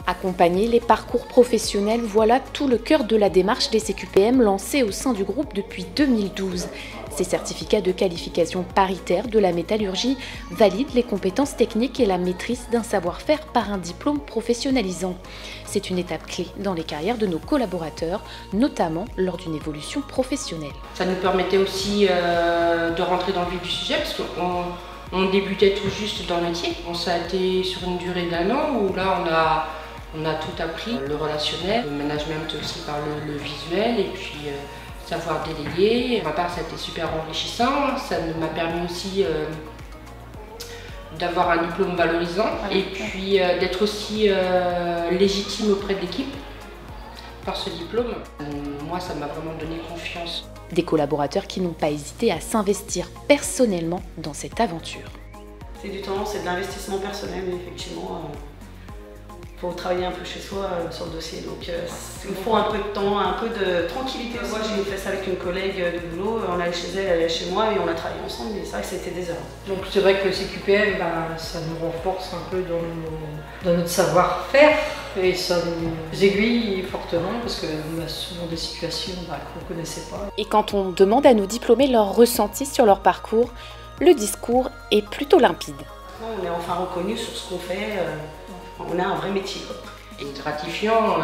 Accompagner les parcours professionnels, voilà tout le cœur de la démarche des CQPM lancée au sein du groupe depuis 2012. Ces certificats de qualification paritaire de la métallurgie valident les compétences techniques et la maîtrise d'un savoir-faire par un diplôme professionnalisant. C'est une étape clé dans les carrières de nos collaborateurs, notamment lors d'une évolution professionnelle. Ça nous permettait aussi de rentrer dans le vif du sujet parce qu'on débutait tout juste dans le métier. Ça a été sur une durée d'1 an où là on a tout appris, le relationnel, le management aussi par le visuel et puis savoir déléguer. Pour ma part, ça a été super enrichissant. Ça m'a permis aussi d'avoir un diplôme valorisant et puis d'être aussi légitime auprès de l'équipe par ce diplôme. Moi, ça m'a vraiment donné confiance. Des collaborateurs qui n'ont pas hésité à s'investir personnellement dans cette aventure. C'est du temps, c'est de l'investissement personnel, mais effectivement. Il faut travailler un peu chez soi sur le dossier, donc il faut un peu de temps, un peu de tranquillité. Moi j'ai fait ça avec une collègue de boulot, on allait chez elle, elle allait chez moi et on a travaillé ensemble, mais c'est vrai que c'était des heures. Donc c'est vrai que le CQPM, ça nous renforce un peu dans notre savoir-faire et ça nous aiguille fortement parce qu'on a souvent des situations qu'on ne connaissait pas. Et quand on demande à nos diplômés leur ressenti sur leur parcours, le discours est plutôt limpide. On est enfin reconnu sur ce qu'on fait. On a un vrai métier. Et gratifiant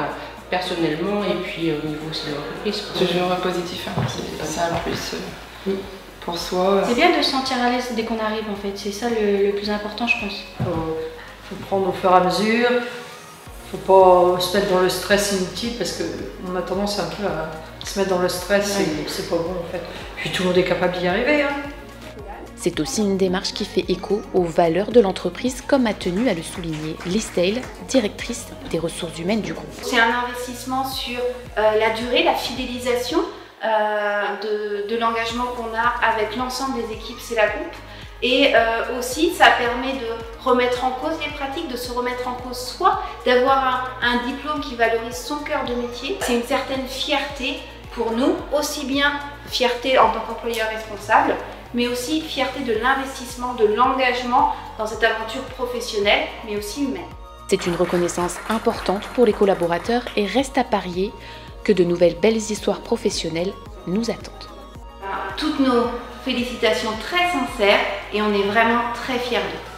personnellement et puis au niveau aussi de l'entreprise. Toujours positif, hein. C'est ça en plus pour soi. C'est bien de se sentir à l'aise dès qu'on arrive en fait, c'est ça le plus important je pense. Faut prendre au fur et à mesure, faut pas se mettre dans le stress inutile parce qu'on a tendance un peu à se mettre dans le stress et c'est pas bon en fait. Puis tout le monde est capable d'y arriver. Hein. C'est aussi une démarche qui fait écho aux valeurs de l'entreprise, comme a tenu à le souligner Lise Dale, directrice des ressources humaines du groupe. C'est un investissement sur la durée, la fidélisation de l'engagement qu'on a avec l'ensemble des équipes C'est la Groupe. Et aussi, ça permet de remettre en cause les pratiques, de se remettre en cause soi, d'avoir un diplôme qui valorise son cœur de métier. C'est une certaine fierté pour nous, aussi bien fierté en tant qu'employeur responsable, mais aussi fierté de l'investissement, de l'engagement dans cette aventure professionnelle, mais aussi humaine. C'est une reconnaissance importante pour les collaborateurs et reste à parier que de nouvelles belles histoires professionnelles nous attendent. Toutes nos félicitations très sincères et on est vraiment très fiers d'eux.